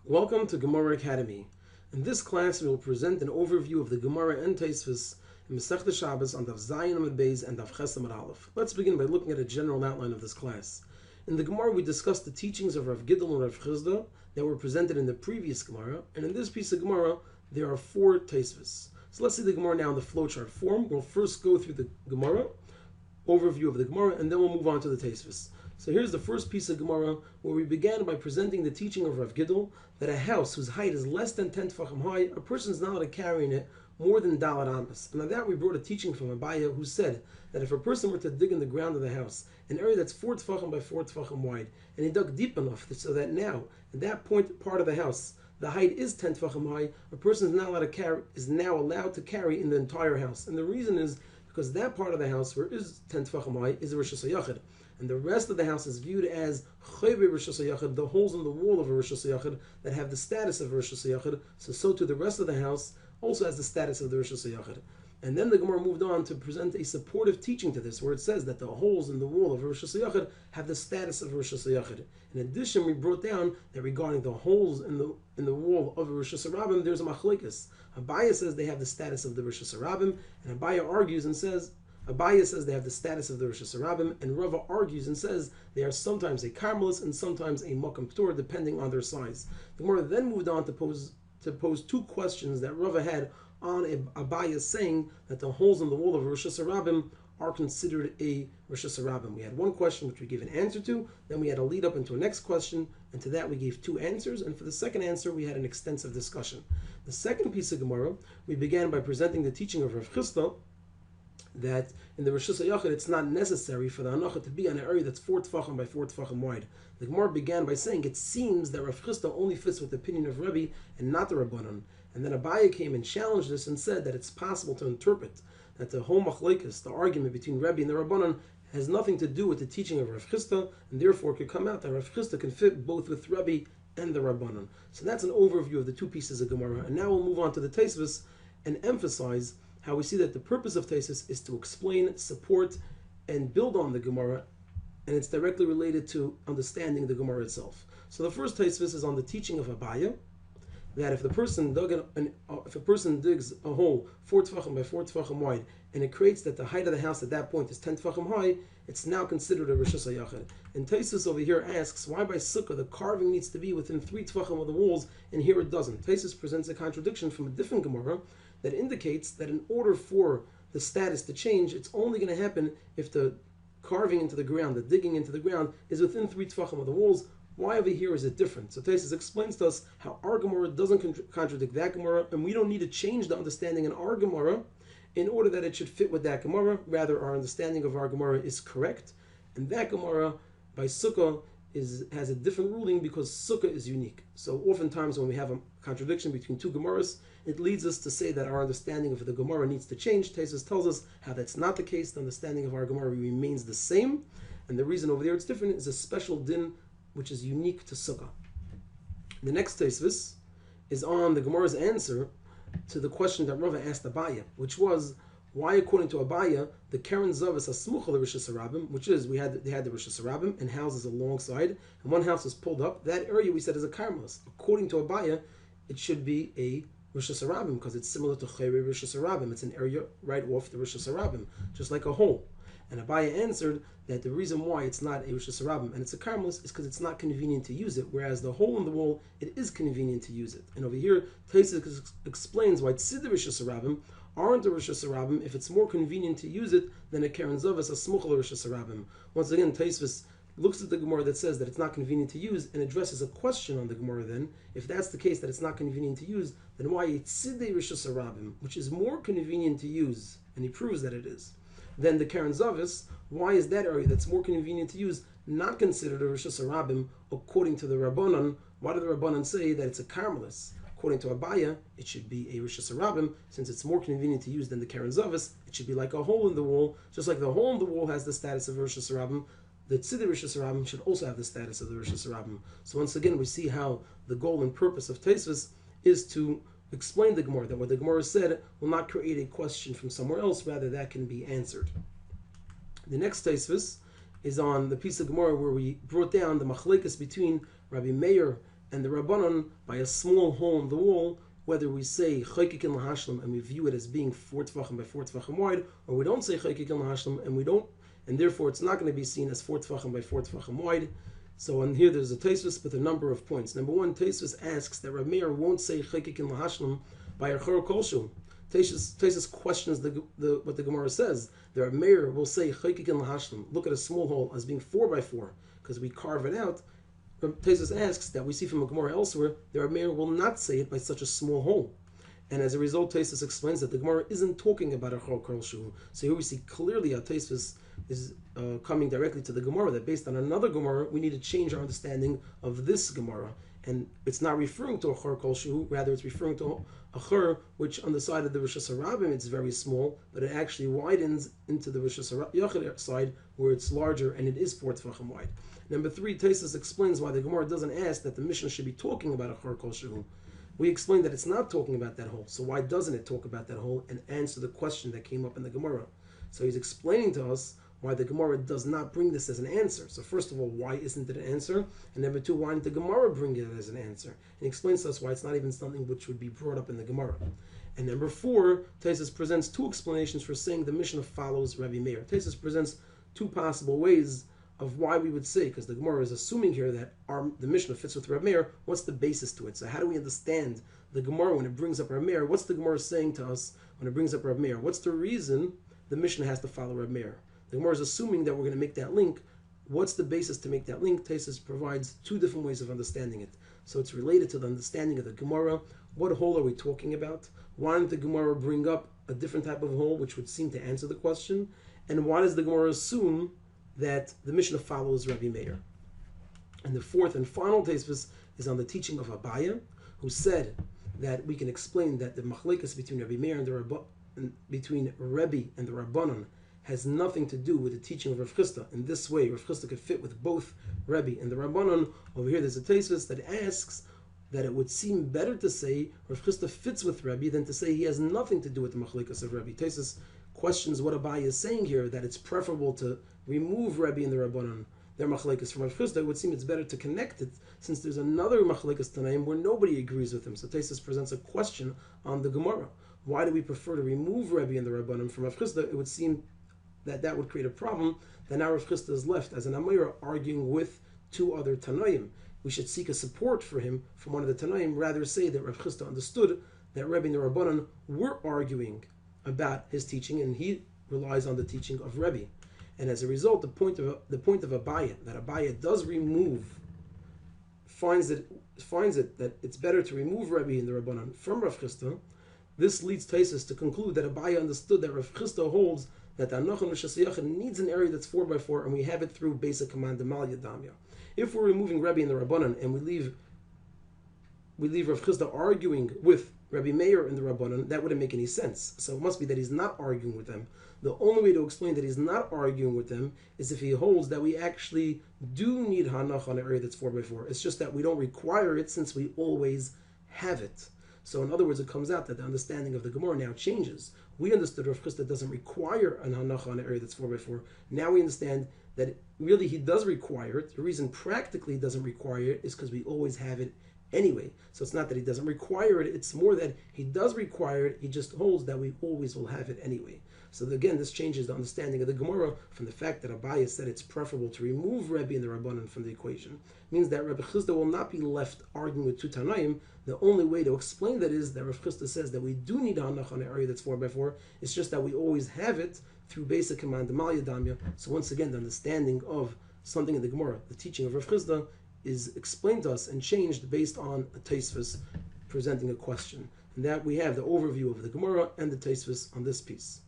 Welcome to Gemara Academy. In this class, we will present an overview of the Gemara and Tosfos in Masechta Shabbos on Daf Zayin Amud Beis and Daf Ches Amud Aleph. Let's begin by looking at a general outline of this class. In the Gemara, we discussed the teachings of Rav Gidl and Rav Chizda that were presented in the previous Gemara, and in this piece of Gemara, there are 4 Tosfos. So let's see the Gemara now in the flowchart form. We'll first go through the Gemara, overview of the Gemara, and then we'll move on to the Tosfos. So here's the first piece of Gemara, where we began by presenting the teaching of Rav Gidl that a house whose height is less than 10 tefachim high, a person is not allowed to carry in it more than dalat amas. And on that we brought a teaching from Abaya, who said that if a person were to dig in the ground of the house, an area that's 4 tefachim by 4 tefachim wide, and he dug deep enough so that now, at that part of the house, the height is 10 tefachim high, a person is now allowed to carry in the entire house. And the reason is because that part of the house where it is 10 tefachim high is a Rosh Hashanah. And the rest of the house is viewed as chayve Rosh Hashanah, the holes in the wall of a Rosh Hashanah that have the status of Rosh Hashanah. So too the rest of the house also has the status of the Rosh Hashanah. And then the Gemara moved on to present a supportive teaching to this, where it says that the holes in the wall of Rosh Hashanah have the status of Rosh Hashanah. In addition, we brought down that regarding the holes in the wall of Rosh Hashanah, there's a machlekes. Abaya says they have the status of the Rosh Hashanah, and Abaya argues and says Abaya says they have the status of the Rosh Hashanah, and Rava argues and says they are sometimes a Carmelis and sometimes a Makam Ptur, depending on their size. The Gemara then moved on to pose 2 questions that Rava had on Abaya, saying that the holes in the wall of Rosh Hashanah are considered a Rosh Hashanah. We had one question which we gave an answer to, then we had a lead up into a next question, and to that we gave 2 answers, and for the second answer we had an extensive discussion. The second piece of Gemara, we began by presenting the teaching of Rav Chizda, that in the Rosh Hashanah it's not necessary for the hanacha to be an area that's 4 tefachim by 4 tefachim wide. The Gemara began by saying it seems that Rav Chizda only fits with the opinion of Rebbe and not the Rabbanon. And then Abaya came and challenged this and said that it's possible to interpret that the whole machlekes, the argument between Rebbe and the Rabbanon, has nothing to do with the teaching of Rav Chizda, and therefore it could come out that Rav Chizda can fit both with Rebbe and the Rabbanon. So that's an overview of the 2 pieces of Gemara. And now we'll move on to the Tosfos and emphasize how we see that the purpose of Tosfos is to explain, support, and build on the Gemara, and it's directly related to understanding the Gemara itself. So the first Tosfos is on the teaching of Abaya, that if a person digs a hole 4 tefachim by 4 tefachim wide, and it creates that the height of the house at that point is 10 tefachim high, it's now considered a Rosh Hashanah. And Tosfos over here asks, why by Sukkah the carving needs to be within 3 tefachim of the walls, and here it doesn't? Tosfos presents a contradiction from a different Gemara that indicates that in order for the status to change, it's only going to happen if the carving into the ground, the digging into the ground, is within 3 tefachim of the walls. Why over here is it different? So Tosfos explains to us how our Gemara doesn't contradict that Gemara, and we don't need to change the understanding in our Gemara in order that it should fit with that Gemara. Rather, our understanding of our Gemara is correct, and that Gemara by Sukkah has a different ruling because Sukkah is unique. So oftentimes when we have a contradiction between 2 Gemaras, it leads us to say that our understanding of the Gemara needs to change. Tosfos tells us how that's not the case. The understanding of our Gemara remains the same, and the reason over there it's different is a special din which is unique to Sukkah. The next Tosfos is on the Gemara's answer to the question that Rava asked Abaya, which was, why, according to Abaya, the Keren Zav is a smucha the Rosh Hashanah, which is they had the Rosh Hashanah and houses alongside, and one house was pulled up. That area we said is a Carmelis. According to Abaya, it should be a Rosh Hashanah because it's similar to Chayre Rosh Hashanah. It's an area right off the Rosh Hashanah, just like a hole. And Abaya answered that the reason why it's not a Rosh Hashanah and it's a Carmelis is because it's not convenient to use it, whereas the hole in the wall, it is convenient to use it. And over here, Tosfos explains why Tzidei Rosh Hashanah aren't a Rosh Hashanah if it's more convenient to use it than a Keren Zav as a smucha Rosh Hashanah. Once again, Tosfos looks at the Gemara that says that it's not convenient to use and addresses a question on the Gemara then. If that's the case, that it's not convenient to use, then why Tzidei Rosh Hashanah, which is more convenient to use, and he proves that it is, then the Keren Zavis, why is that area that's more convenient to use not considered a Rosh Hashanah according to the Rabbanon? Why do the Rabbanon say that it's a Carmelis? According to Abaya, it should be a Rosh Hashanah, since it's more convenient to use than the Keren Zavis. It should be like a hole in the wall, just like the hole in the wall has the status of Rosh Hashanah. The Tzidei Rosh Hashanah should also have the status of the Rosh Hashanah. So once again, we see how the goal and purpose of Tosfos is to explain the Gemara, that what the Gemara said will not create a question from somewhere else, rather that can be answered. The next Tosfos is on the piece of Gemara where we brought down the machlekes between Rabbi Meir and the Rabbanon by a small hole in the wall, whether we say chaykikin lahashlam and we view it as being 4 tefachim by 4 tefachim wide, or we don't say chaykikin lahashlam and we don't, and therefore it's not going to be seen as 4 tefachim by 4 tefachim wide. So in here there's a Tosfos with a number of points. Number one, Tosfos asks that Rav Meir won't say chaykikin lahashlam by achor kolshu. Tosfos questions what the Gemara says. The Rav Meir will say chaykikin lahashlam. Look at a small hole as being 4 by 4 because we carve it out. Tosfos asks that we see from a Gemara elsewhere, the Rav Meir will not say it by such a small hole. And as a result, Tosfos explains that the Gemara isn't talking about a chol shu. So here we see clearly how Tosfos is coming directly to the Gemara, that based on another Gemara, we need to change our understanding of this Gemara. And it's not referring to a chol shu, rather it's referring to a chur, which on the side of the Rosh Hashanah it's very small, but it actually widens into the Rosh Hashanah side where it's larger and it is 4 tefachim wide. Number three, Tosfos explains why the Gemara doesn't ask that the Mishnah should be talking about a chor kol shehu. We explained that it's not talking about that hole, so why doesn't it talk about that hole and answer the question that came up in the Gemara? So he's explaining to us why the Gemara does not bring this as an answer. So first of all, why isn't it an answer? And number two, why didn't the Gemara bring it as an answer? And he explains to us why it's not even something which would be brought up in the Gemara. And number four, Tosfos presents two explanations for saying the Mishnah follows Rabbi Meir. Tosfos presents two possible ways of why we would say, because the Gemara is assuming here that the Mishnah fits with Rabbi Meir, what's the basis to it? So how do we understand the Gemara when it brings up Rabbi Meir? What's the Gemara saying to us when it brings up Rabbi Meir? What's the reason the Mishnah has to follow Rabbi Meir? The Gemara is assuming that we're going to make that link. What's the basis to make that link? Tosfos provides two different ways of understanding it. So it's related to the understanding of the Gemara. What hole are we talking about? Why didn't the Gemara bring up a different type of hole which would seem to answer the question? And why does the Gemara assume that the Mishnah follows Rabbi Meir? And the fourth and final Tosfos is on the teaching of Abaye, who said that we can explain that the machlekes between Rabbi Meir and between Rebbe and the Rabbanon has nothing to do with the teaching of Rav Chisda. In this way, Rav Chisda could fit with both Rebbe and the Rabbanon. Over here, there's a Tosfos that asks that it would seem better to say Rav Chisda fits with Rebbe than to say he has nothing to do with the machlekes of Rebbe. Tosfos questions what Abaye is saying here, that it's preferable to remove Rebbe and the Rabbanon, their machlekes from Rav Chisda. It would seem it's better to connect it, since there's another machlekes Tanaim where nobody agrees with him. So Tosfos presents a question on the Gemara. Why do we prefer to remove Rebbe and the Rabbanon from Rav Chisda? It would seem that would create a problem, that now Rav Chisda is left as an Amira arguing with two other Tanaim. We should seek a support for him from one of the Tanaim, rather say that Rav Chisda understood that Rebbe and the Rabbanon were arguing about his teaching, and he relies on the teaching of Rebbe. And as a result, the point of Abaye, that Abaye does finds it that it's better to remove Rebbe and the Rabbanon from Rav Chisda. This leads Tosfos to conclude that Abaye understood that Rav Chisda holds that the Anachon Rishas needs an area that's 4 by 4, and we have it through basic command Mal Yadamya. If we're removing Rebbe and the Rabbanon and we leave Rav Chisda arguing with Rabbi Meir and the Rabbanon, that wouldn't make any sense. So it must be that he's not arguing with them. The only way to explain that he's not arguing with them is if he holds that we actually do need Hanach on an area that's 4 by 4. It's just that we don't require it since we always have it. So in other words, it comes out that the understanding of the Gemara now changes. We understood Rav Chisda doesn't require an Hanach on an area that's 4 by 4. Now we understand that really he does require it. The reason practically he doesn't require it is because we always have it anyway. So it's not that he doesn't require it, it's more that he does require it, he just holds that we always will have it anyway. So again, this changes the understanding of the Gemara from the fact that Abaye said it's preferable to remove Rebbe and the Rabbanon from the equation. It means that Rabbi Chisda will not be left arguing with two Tanaim. The only way to explain that is that Rav Chisda says that we do need Hanach on an area that's 4 by 4. It's just that we always have it through basic command Mal Yadamya. So once again, the understanding of something in the Gemara, the teaching of Rav Chisda, is explained to us and changed based on a Tosfos presenting a question. And that we have the overview of the Gemara and the Tosfos on this piece.